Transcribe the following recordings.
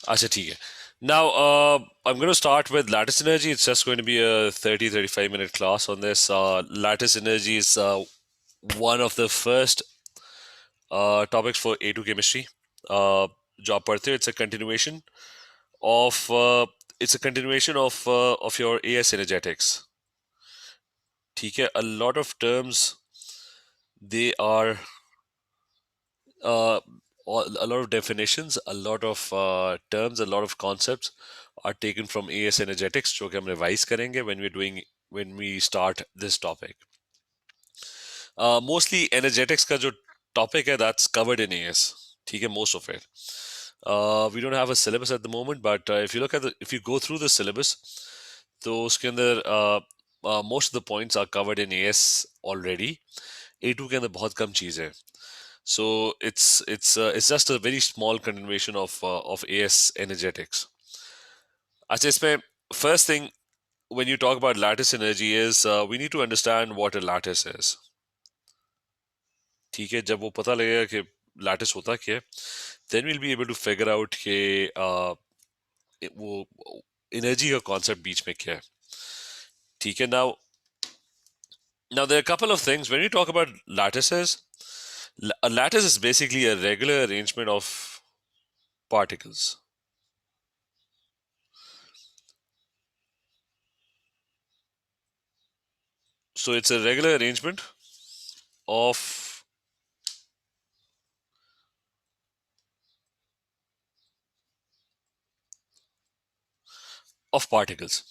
अच्छा ठीक है. Now, I'm going to start with lattice energy. It's just going to be a 30-35 minute class on this. Lattice energy is one of the first topics for A2 chemistry. जो आप पढ़ते हो, of uh, it's a continuation of your AS energetics. ठीक है. A lot of terms, they are uh, a lot of definitions, a lot of terms, a lot of concepts are taken from AS energetics, जो कि हम revise करेंगे when we start this topic. Mostly energetics का जो topic है, that's covered in AS. ठीक है, most of it. We don't have a syllabus at the moment, but if you go through the syllabus, तो उसके अंदर most of the points are covered in AS already. A2 के अंदर बहुत कम चीज़ है. So it's just a very small continuation of AS energetics. अच्छा, इसमें first thing when you talk about lattice energy is we need to understand what a lattice is. ठीक है, जब वो पता लगेगा कि lattice होता क्या है, then we'll be able to figure out कि वो energy का concept बीच में क्या है. ठीक है. Now there are a couple of things when we talk about lattices. A lattice is basically a regular arrangement of particles. So it's a regular arrangement of particles.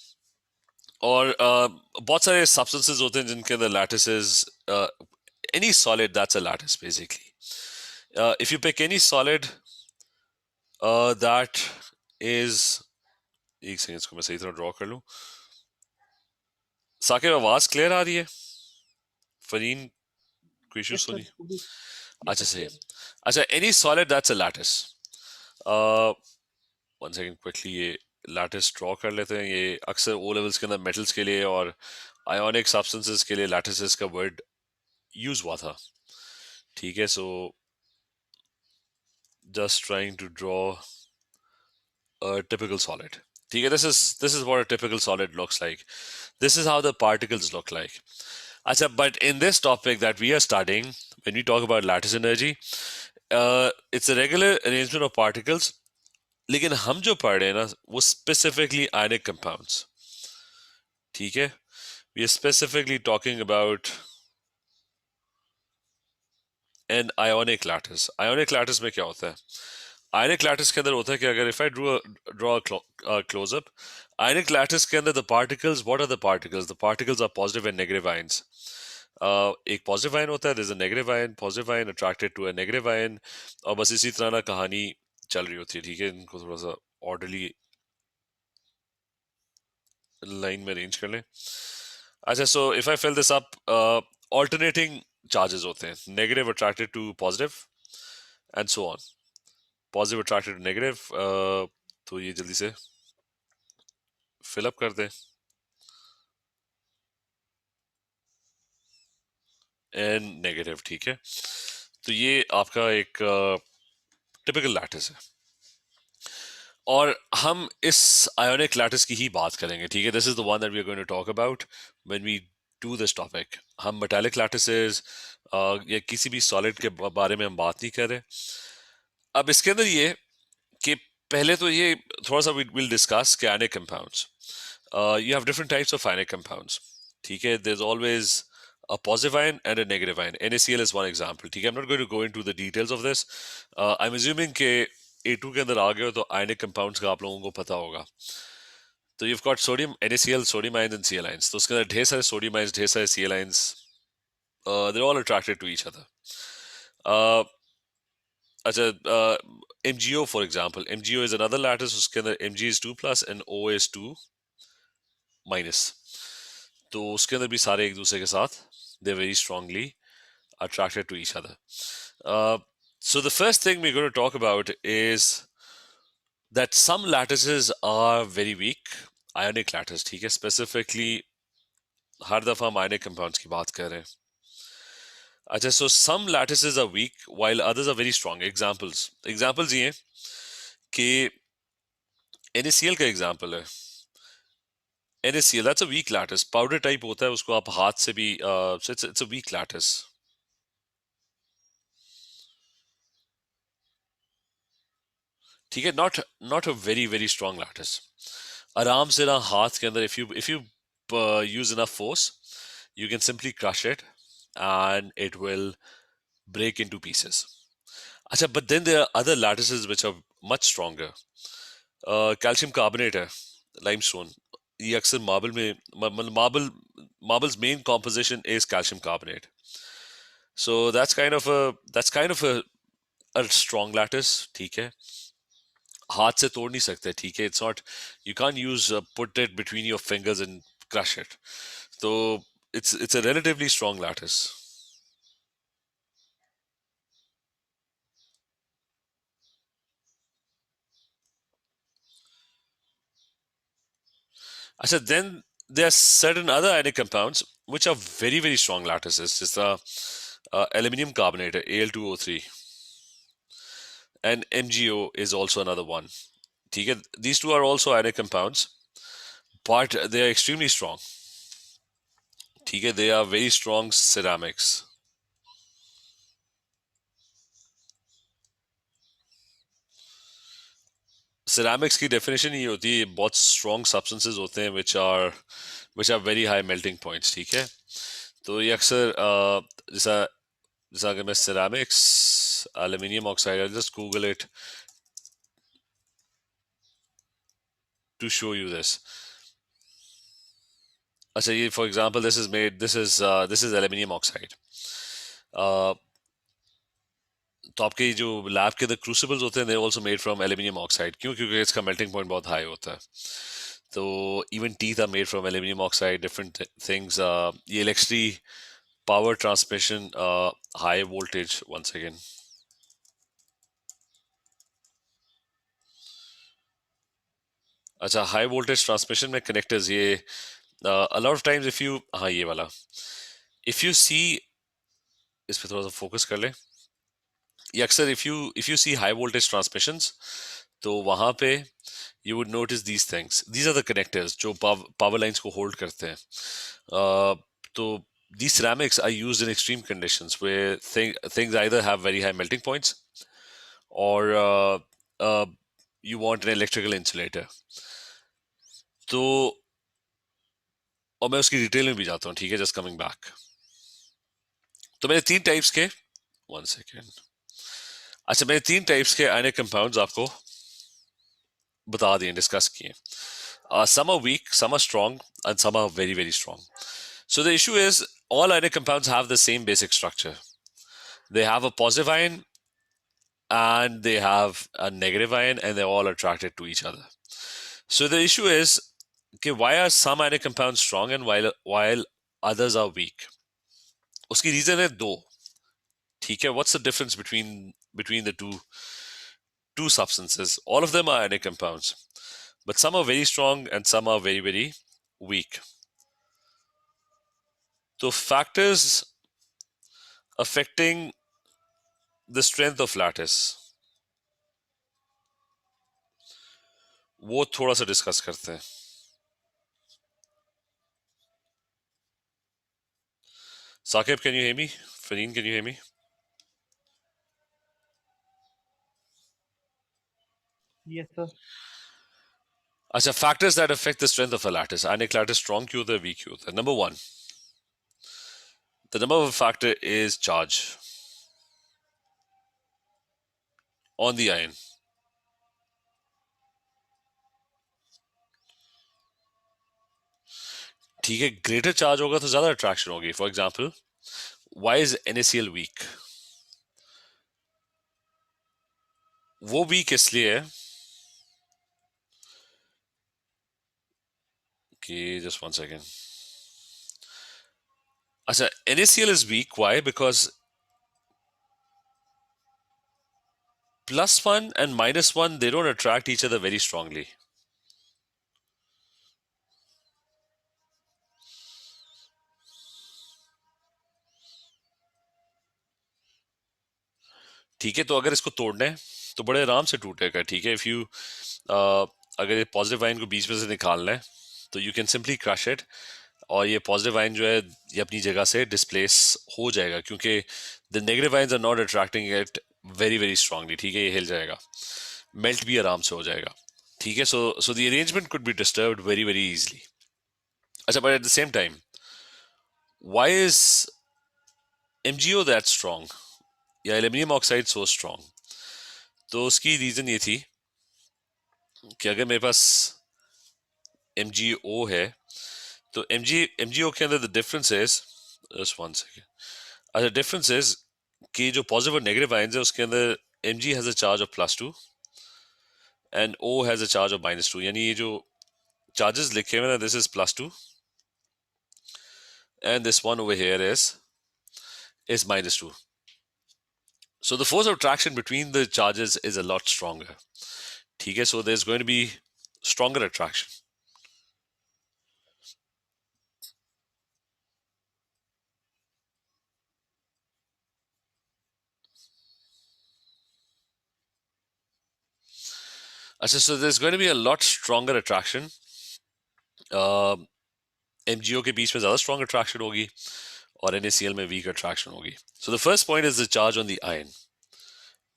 और बहुत सारे substances होते हैं जिनके अंदर lattices, any solid, that's a lattice basically. If you pick any solid that is, एक second, इसको मैं सही तरह ड्रॉ कर लूं. साकिब, आवाज क्लियर आ रही है? फरीन, कोई इशू Yes, तो sir. नहीं? Yes, अच्छा, sir. सही. Clear. अच्छा, any solid that's a lattice. uh, one second, quickly ये लैटिस ड्रॉ कर लेते हैं. ये अक्सर ओ लेवल्स के अंदर मेटल्स के लिए और आयोनिक सब्सटेंसेस के लिए लैटिसेस का वर्ड यूज हुआ था. ठीक है. सो just trying to draw a typical solid. ठीक है. This is what a typical solid looks like. This is how the particles look like. अच्छा, but in this topic that we are studying, when we talk about lattice energy, it's a regular arrangement of particles. लेकिन हम जो पढ़ रहे हैं ना, वो specifically ionic compounds. ठीक है. We are specifically talking about an ionic lattice. Ionic lattice में क्या होता है? Ionic lattice के अंदर होता है कि अगर if I draw a close up, ionic lattice के अंदर the particles, what are the particles? The particles are positive and negative ions. एक positive ion होता है, there's a negative ion, positive ion attracted to a negative ion, और बस इसी तरह ना कहानी चल रही होती है. ठीक है. इनको थोड़ा सा orderly लाइन में अरेंज कर लें. अच्छा, so if I fill this up, alternating charges होते हैं, negative attracted to positive and so on. Positive attracted to negative. तो ये जल्दी से fill up कर दें. And negative. ठीक है. तो ये आपका एक typical lattice है. और हम इस ionic lattice की ही बात करेंगे. ठीक है. This is the one that we are going to talk about when we do this topic. हम metallic lattices या किसी भी solid के बारे में हम बात नहीं कर रहे. अब इसके अंदर ये कि पहले तो ये थोड़ा सा we'll discuss कि ionic compounds. You have different types of ionic compounds. ठीक है. There's always a positive ion and a negative ion. NaCl is one example. ठीक है. I'm not going to go into the details of this. I'm assuming कि A2 के अंदर आ गए हो तो ionic compounds का आप लोगों को पता होगा. तो you've got sodium, NaCl, sodium ions and Cl ions. तो उसके अंदर ढेर सारे sodium ions, ढेर सारे Cl ions. They're all attracted to each other. अच्छा, MgO for example. MgO is another lattice. उसके अंदर Mg is 2 plus and O is 2 minus. तो उसके अंदर भी सारे एक दूसरे के साथ they're very strongly attracted to each other. So the first thing we're going to talk about is that some lattices are very weak. Ionic lattice, ठीक है. Specifically हर दफा हम ionic compounds की बात कर रहे हैं. अच्छा, so some lattices are weak while others are very strong. Examples ये हैं कि NaCl का एग्जांपल है। NaCl, that's a weak lattice, powder type होता है, उसको आप हाथ से भी so it's a weak lattice। ठीक है, not a very very strong lattice. आराम से ना हाथ के अंदर, if you use enough force, you can simply crush it and it will break into pieces. अच्छा, but then there are other lattices which are much stronger. Calcium carbonate है, limestone, ये अक्सर मार्बल में, मतलब marbles main composition is calcium carbonate. So that's kind of a strong lattice. ठीक है, हाथ से तोड़ नहीं सकते, ठीक है, it's not, you can't use put it between your fingers and crush it. तो it's a relatively strong lattice. Achha, then there are certain other ionic compounds which are very very strong lattices. Just the aluminium carbonate, Al2O3, and MgO is also another one. ठीक है, these two are also ionic compounds, but they are extremely strong. ठीक है, they are very strong ceramics. Ceramics की definition ये होती है, बहुत strong substances होते हैं which are very high melting points। ठीक है, तो ये अक्सर जैसा जैसा अगर मैं ceramics, aluminium oxide, I'll just Google it to show you this. अच्छा, ये for example, this is aluminium oxide. uh, तो आपके जो लैब के अंदर क्रूसिबल्स होते हैं, they also made from aluminium oxide. क्यों? क्योंकि इसका मेल्टिंग पॉइंट बहुत हाई होता है। तो even teeth are made from aluminium oxide, different things. ये electricity power transmission, high voltage, once again. अच्छा, हाई वोल्टेज ट्रांसमिशन में कनेक्टर्स, ये a lot of times if you, हाँ ये वाला, if you see, इस पे थोड़ा सा फोकस कर ले। ये अक्सर if you see high voltage transmissions, तो वहां पे you would notice these things. These are the connectors जो power lines को hold करते हैं। तो these ceramics are used in extreme conditions where things either have very high melting points or uh, you want an electrical insulator। तो और मैं उसकी detail में भी जाता हूँ, ठीक है, जस्ट कमिंग बैक। तो मैंने तीन टाइप्स के, वन सेकेंड, अच्छा, मैंने तीन टाइप्स के आयनिक कंपाउंड्स आपको बता दिए, डिस्कस किए। Some are weak, some are strong, and some are very, very strong. So the issue is all ionic compounds have the same basic structure. They have a positive ion and they have a negative ion, and they're all attracted to each other. So the issue is, okay, why are some ionic compounds strong and while others are weak? उसकी reason है दो। ठीक है, what's the difference between the two substances? All of them are ionic compounds, but some are very strong and some are very very weak. So factors affecting the strength of lattice, वो थोड़ा सा discuss करते हैं। Saqib, can you hear me? Fareen, can you hear me? Yes, sir. अच्छा, factors that affect the strength of a lattice, ionic lattice strong क्यों होता है, weak क्यों होता है? Number one, the number one factor is charge on the ion। ठीक है, greater charge होगा तो ज्यादा attraction होगी। For example, why is NaCl weak? वो weak इसलिए है कि, just one second, अच्छा, NaCl is weak, why? Because +1 and -1, they don't attract each other very strongly। ठीक है, तो अगर इसको तोड़ना है तो बड़े आराम से टूटेगा। ठीक है, इफ यू अगर ये पॉजिटिव आयन को बीच में से निकालना है तो you can simply crush it, और ये पॉजिटिव आयन जो है ये अपनी जगह से डिस्प्लेस हो जाएगा, क्योंकि the negative ions are not attracting it very very strongly, ठीक है, ये हिल जाएगा, मेल्ट भी आराम से हो जाएगा, ठीक है। So the arrangement could be disturbed very very easily. अच्छा, but at the same time, why is MgO that strong, या एल्यूमिनियम ऑक्साइड सो स्ट्रांग? तो उसकी रीजन ये थी कि अगर मेरे पास MgO है तो MgO के अंदर the difference is, just one second, अच्छा, डिफरेंस इज कि जो पॉजिटिव और नेगेटिव आयंस है उसके अंदर Mg has a charge of +2 and O has a charge of -2, यानी ये जो चार्जेस लिखे हुए हैं, this is +2 and this one over here is -2. So the force of attraction between the charges is a lot stronger. ठीक है, so there's going to be stronger attraction. अच्छा, so there's going to be a lot stronger attraction. MgO के बीच में ज्यादा strong attraction होगी और NaCl में weak attraction होगी. So the first point is the charge on the ion.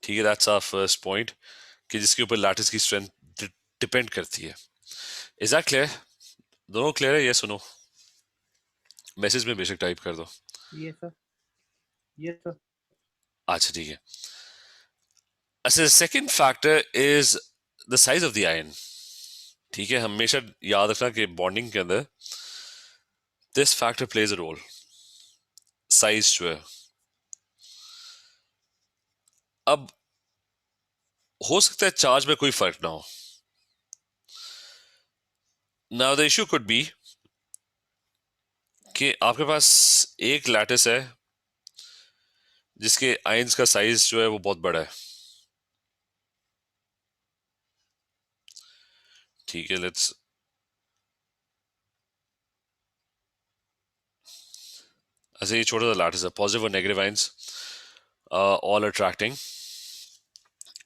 ठीक है, that's our first point, कि जिसके ऊपर लैटिस की स्ट्रेंथ डिपेंड करती है. Is that clear? दोनों क्लियर है? ये सुनो, मैसेज में बेशक टाइप कर दो. Yes sir. Yes sir. अच्छा, ठीक है. अच्छा, second factor is the size of the ion. ठीक है, हमेशा याद रखना कि बॉन्डिंग के अंदर this factor plays a role, size जो है. अब हो सकता है चार्ज में कोई फर्क ना हो. Now the issue could be कि आपके पास एक लैटिस है जिसके आयंस का साइज जो है वो बहुत बड़ा है. ठीक है, लेट्स, ऐसे ये छोटा सा लैटिस है, पॉजिटिव और negative ions all attracting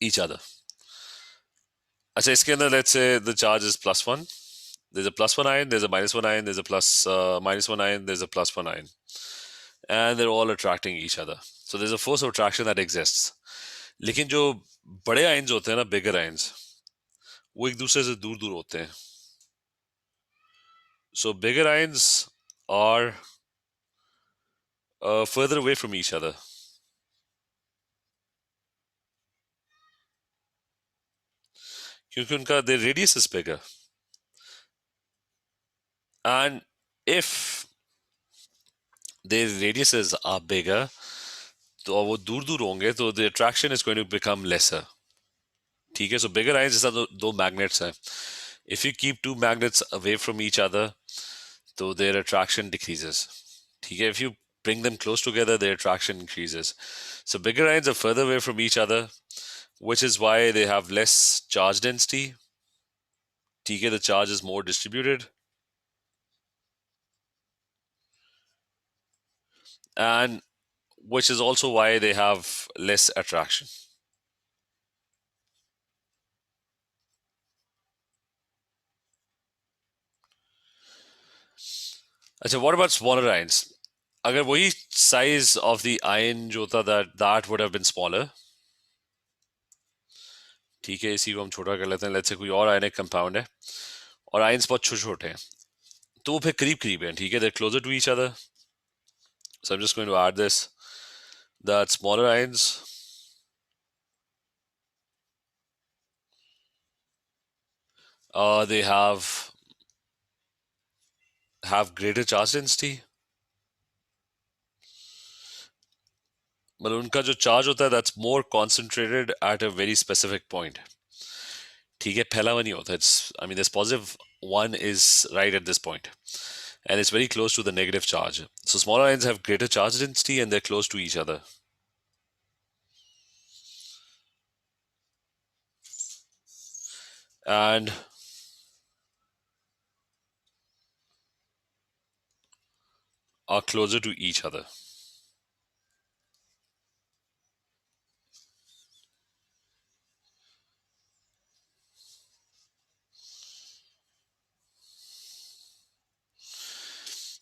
each other. अच्छा, इसके अंदर let's say the charge is +1. There's a +1 ion, there's a -1 ion, there's a -1 ion, there's a +1 ion, and they're all attracting each other. So there's a force of attraction that exists. लेकिन जो बड़े ions होते हैं ना, बिगर ions, वो एक दूसरे से दूर दूर होते हैं. So bigger ions are further away from each other. क्योंकि उनका their radius is bigger. And if their radiuses are bigger, तो वो दूर दूर होंगे, तो the attraction is going to become lesser. ठीक है, so bigger ions जैसा दो magnets हैं. If you keep two magnets away from each other, so their attraction decreases. ठीक है, if you bring them close together, their attraction increases. So bigger ions are further away from each other, which is why they have less charge density. ठीक है, the charge is more distributed, and which is also why they have less attraction. अच्छा, what about smaller ions? अगर वही size of the ion जो था, that would have been smaller. ठीक है, इसी को हम छोटा कर लेते हैं. लेट्स से कोई और आयनिक कंपाउंड है और आयंस बहुत छोटे छोटे हैं, तो वो फिर करीब करीब हैं. ठीक है, they're closer to each other. So I'm just going to add this, that smaller ions they have greater charge density. मतलब उनका जो चार्ज होता है, that's more concentrated at a very specific point. ठीक है, फैला हुआ नहीं होता. It's, I mean, this positive one is right at this point, and it's very close to the negative charge. So smaller ions have greater charge density and they're close to each other. And are closer to each other.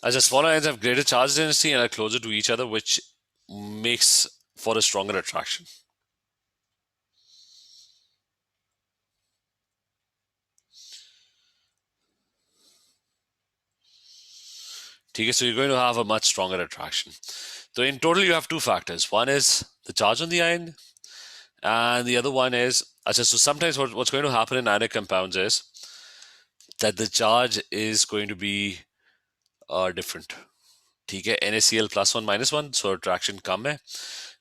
As the smaller ions have greater charge density and are closer to each other, which makes for a stronger attraction. Okay, so you're going to have a much stronger attraction. So in total, you have two factors. One is the charge on the ion, and the other one is, so sometimes what's going to happen in ionic compounds is that the charge is going to be different. Okay, NaCl +1 -1, so attraction कम है,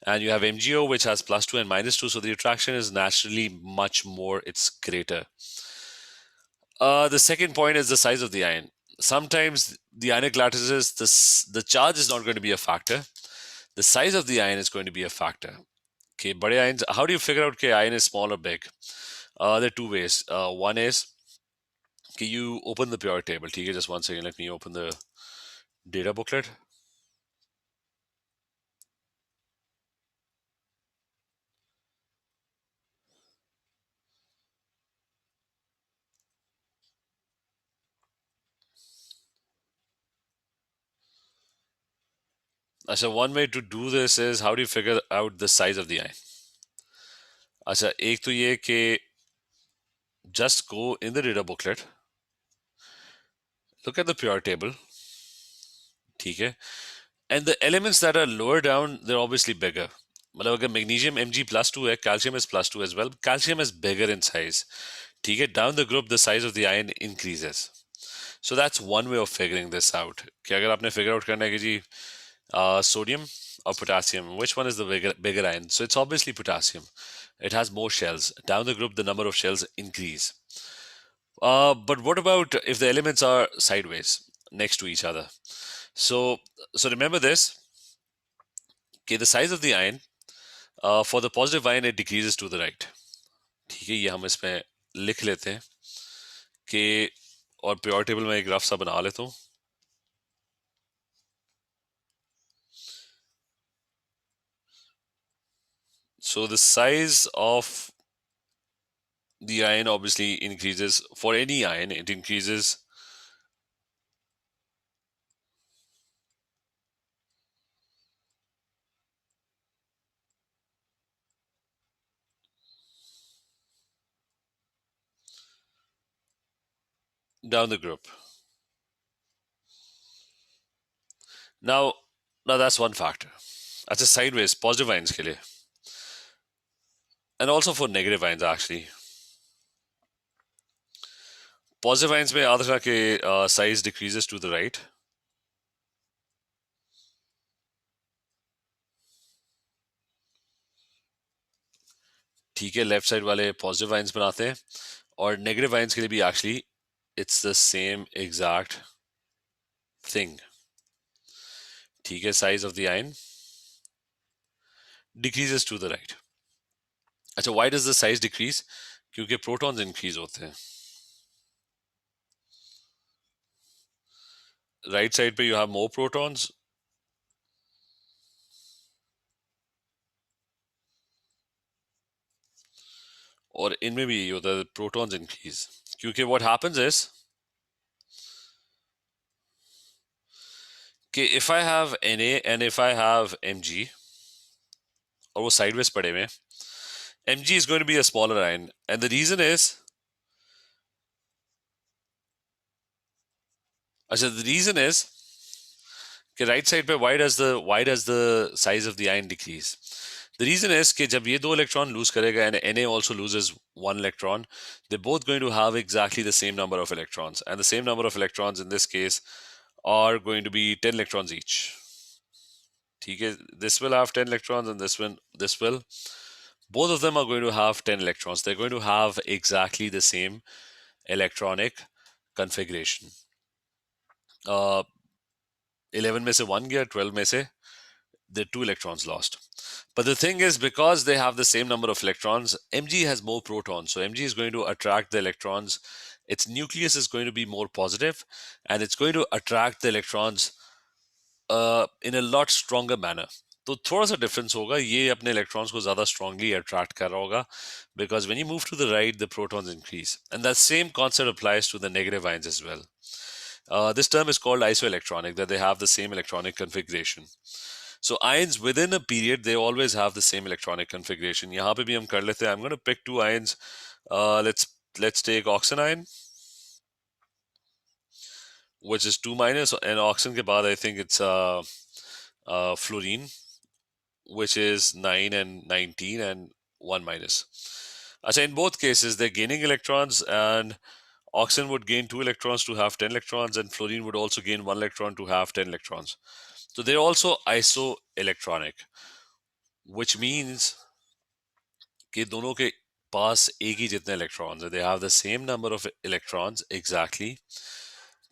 and you have MgO which has +2 and -2, so the attraction is naturally much more, it's greater. The second point is the size of the ion. Sometimes the ionic lattices, the charge is not going to be a factor. The size of the ion is going to be a factor. Okay, bade ions, how do you figure out okay, ion is small or big? There are two ways. One is okay, you open the periodic table. Okay, just one second, let me open the data booklet. So one way to do this is how do you figure out the size of the ion? अच्छा एक तो ये कि just go in the data booklet, look at the periodic table, ठीक है, and the elements that are lower down, they're obviously bigger. मतलब अगर magnesium Mg+2 है, calcium is +2 as well. Calcium is bigger in size. ठीक है, down the group the size of the ion increases. So that's one way of figuring this out. कि अगर आपने figure out करना है कि जी sodium or potassium, which one is the bigger ion? So it's obviously potassium. It has more shells. Down the group, the number of shells increase. But what about if the elements are sideways next to each other? So remember this. Okay, the size of the ion for the positive ion it decreases to the right. ठीक है, ये हम इसमें लिख लेते हैं कि और periodic table में एक ग्राफ सा बना लेता हूँ. So the size of the ion obviously increases. For any ion, it increases down the group. Now that's one factor. That's a sideways positive ions के लिए. And also for negative ions actually. Positive ions में आधा के size decreases to the right. ठीक है, left side वाले positive ions बनाते हैं और नेगेटिव आयंस के लिए भी actually it's the same exact thing. ठीक है, size of the ion decreases to the right. अच्छा, why does the size decrease? क्योंकि प्रोटॉन्स इंक्रीज होते हैं. राइट साइड पे यू हैव मोर प्रोटॉन्स और इनमें भी यही होता है, प्रोटॉन्स इंक्रीज. क्योंकि व्हाट हैपेंस इज कि if I have Na and if I have Mg और वो साइडवेज पड़े हुए, Mg is going to be a smaller ion, and the reason is, the reason is कि right side पे why does the size of the ion decrease? The reason is कि जब ये दो electron lose करेगा and Na also loses one electron, they're both going to have exactly the same number of electrons, and the same number of electrons in this case are going to be 10 electrons each. ठीक है, this will have 10 electrons and this will. Both of them are going to have 10 electrons. They're going to have exactly the same electronic configuration. 11 में से 1 गया, 12 में से the 2 electrons lost. But the thing is, because they have the same number of electrons, Mg has more protons. So Mg is going to attract the electrons. Its nucleus is going to be more positive, and it's going to attract the electrons in a lot stronger manner. तो थोड़ा सा difference होगा, ये अपने electrons को ज्यादा strongly attract कर रहा होगा, because when you move to the right, the protons increase. And that same concept applies to the negative ions as well. This term is called isoelectronic, that they have the same electronic configuration. So ions within a period, they always have the same electronic configuration. यहाँ पे भी हम कर लेते हैं. I'm going to pick two ions. Let's take oxygen ion, which is 2 minus, and oxygen के बाद I think it's fluorine, which is 9 and 19 and 1 minus. Achha, in both cases, they're gaining electrons, and oxygen would gain 2 electrons to have 10 electrons, and fluorine would also gain 1 electron to have 10 electrons. So they're also isoelectronic, which means कि दोनों के पास एक ही जितने electrons हैं. They have the same number of electrons exactly.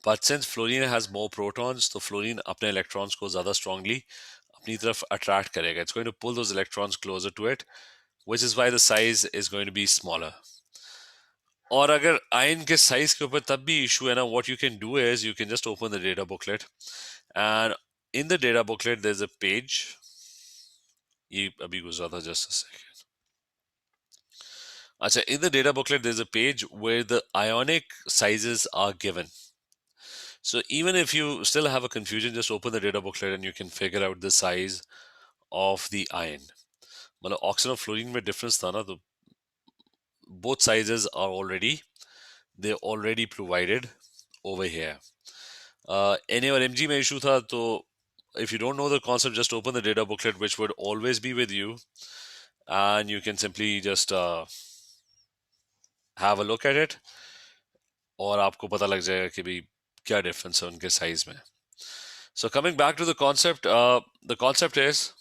But since fluorine has more protons, तो fluorine अपने electrons को ज़्यादा strongly अपनी तरफ attract करेगा. It's going to pull those electrons closer to it, which is why the size is going to be smaller. और अगर ion के size के ऊपर तब भी issue है ना, what you can do is you can just open the data booklet, and in the data booklet there's a page. ये अभी गुजरा था, just a second. Achha, in the data booklet there's a page where the ionic sizes are given. So even if you still have a confusion, just open the data booklet and you can figure out the size of the ion. मतलब oxygen और fluorine में difference था ना, तो both sizes are already provided over here. Na और Mg में issue था, तो if you don't know the concept, just open the data booklet, which would always be with you, and you can simply just have a look at it, और आपको पता लग जाएगा कि भाई क्या difference है उनके size में. So coming back to the concept is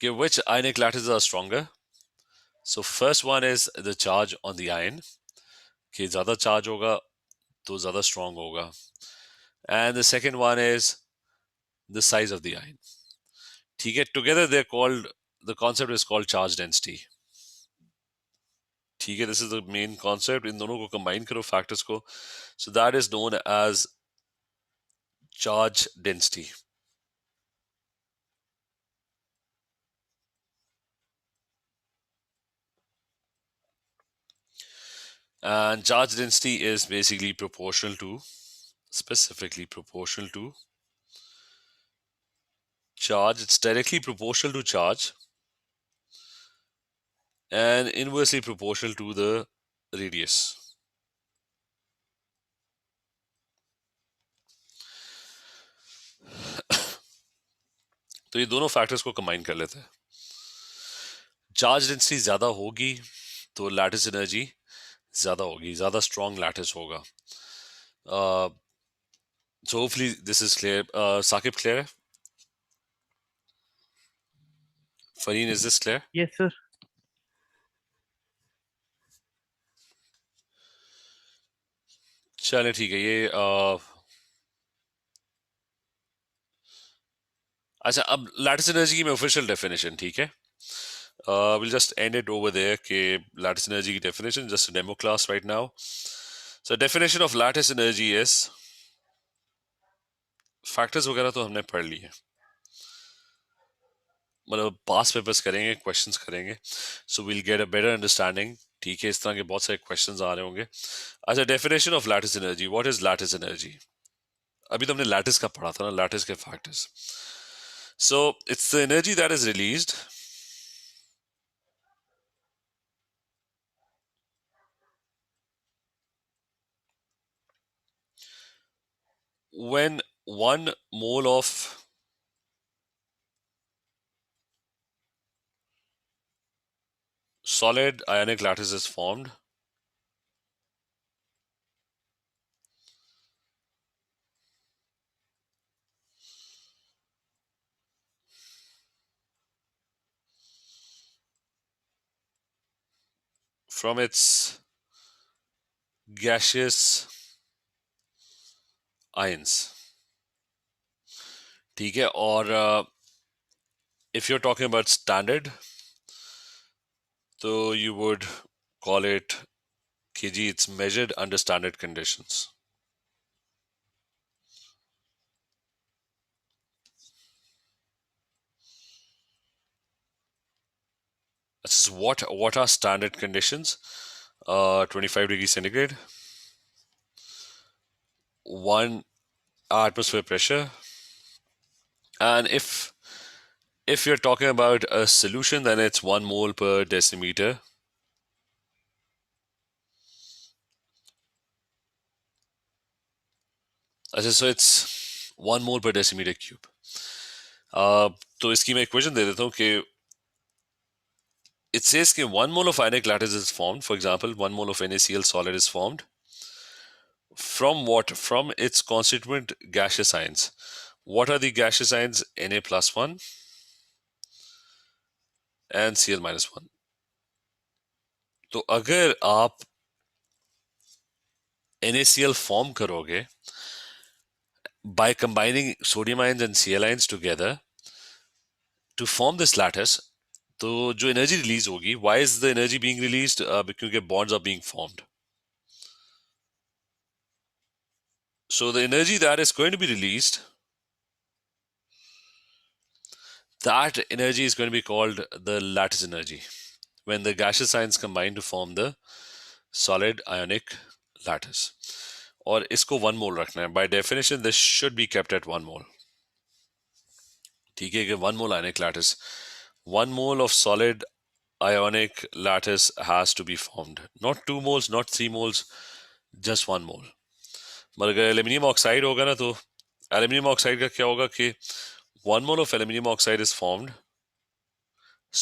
which ionic lattices are stronger. So first one is the charge on the ion. कि ज़्यादा charge होगा तो ज़्यादा strong होगा. And the second one is the size of the ion. ठीक है, together the concept is called charge density. ठीक है, this is the main concept. इन दोनों को combine करो factors को. So that is known as charge density. And charge density is basically specifically proportional to charge. It's directly proportional to charge and inversely proportional to the radius. तो ये दोनों factors को combine कर लेते हैं. Charge density ज्यादा होगी तो लैटिस एनर्जी ज्यादा होगी, ज्यादा स्ट्रॉन्ग लैटिस होगा. So hopefully this is clear. Saqib, clear? Fareen, is this clear? Yes, sir. चलें ठीक है. ये अच्छा, अब लैटिस एनर्जी की मैं ऑफिशियल डेफिनेशन, ठीक है, we'll just end it over there कि lattice energy की definition, just a demo class right now. So definition of lattice energy is, factors वगैरह तो हमने पढ़ लिए, मतलब पास पेपर्स करेंगे, क्वेश्चंस करेंगे, so we'll get a better understanding. ठीक है, इस तरह के बहुत सारे क्वेश्चंस आ रहे होंगे. अच्छा, definition of lattice energy. What is lattice energy? अभी तो हमने लैटिस का पढ़ा था ना, लैटिस के factors. So it's the energy that is released when 1 mole of solid ionic lattice is formed from its gaseous ions. ठीक है, और if you're talking about standard, so you would call it kg. It's measured under standard conditions. This is what are standard conditions? 25 degrees centigrade, 1 atmosphere pressure. And if you're talking about a solution, then it's 1 mole per decimeter. अच्छा, so it's 1 mole per decimeter cube. तो इसकी मैं equation दे देता हूँ कि it says कि 1 mole of ionic lattice is formed. For example, 1 mole of NaCl solid is formed. From what? From its constituent gaseous ions. What are the gaseous ions? Na plus 1 and Cl minus 1. तो अगर आप NaCl form करोगे by combining sodium ions and Cl ions together to form this lattice, तो जो energy release होगी, why is the energy being released? क्योंकि bonds are being formed. So the energy that is going to be released, that energy is going to be called the lattice energy when the gaseous ions combine to form the solid ionic lattice. और इसको 1 mole रखना है. By definition, this should be kept at 1 mole. ठीक है कि 1 mole ionic lattice, 1 mole of solid ionic lattice has to be formed. Not 2 moles, not 3 moles, just 1 mole. मगर अगर aluminium oxide होगा ना, तो एल्यूमिनियम ऑक्साइड का क्या होगा कि 1 mole of aluminum oxide is formed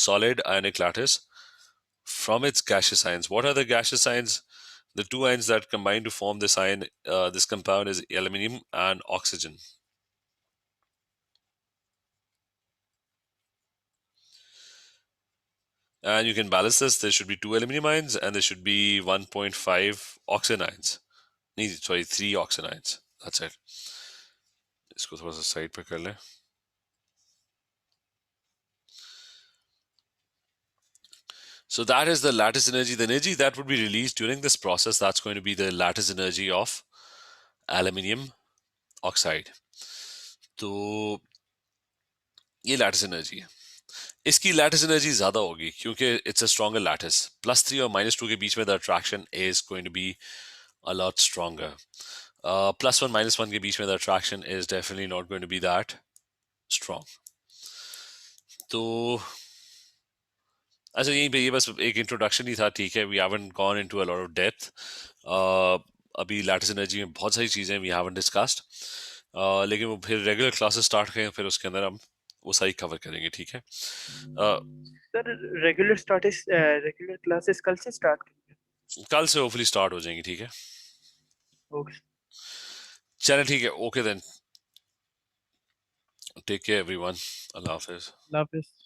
solid ionic lattice from its gaseous ions. What are the gaseous ions? The two ions that combine to form this ion, this compound, is aluminium and oxygen. And you can balance this. There should be 2 aluminium ions and there should be 1.5 oxygen ions. Sorry, 3 oxygen ions. That's it. इसको थोड़ा सा side पे कर लें. So that is the lattice energy. The energy that would be released during this process, that's going to be the lattice energy of aluminium oxide. तो ये lattice energy है. इसकी lattice energy ज़्यादा होगी क्योंकि it's a stronger lattice. +3 और -2 के बीच में the attraction is going to be a lot stronger. +1 -1 के बीच में the attraction is definitely not going to be that strong. तो अच्छा, यहीं पे ये बस एक इंट्रोडक्शन ही था. ठीक है, we haven't gone into a lot of depth. अभी लैटिस एनर्जी में बहुत सारी चीज़ें वी हैवंट डिस्कस्ड, लेकिन वो फिर रेगुलर क्लासेस स्टार्ट करें, फिर उसके अंदर हम वो सारी कवर करेंगे. ठीक है सर, रेगुलर क्लासेस कल से स्टार्ट करेंगे? कल से होपफुली स्टार्ट हो जाएंगी. ठीक है, ओके, चलें, ठीक है, okay then, take care everyone. अल्लाह हाफिज. अल्लाह हाफिज़.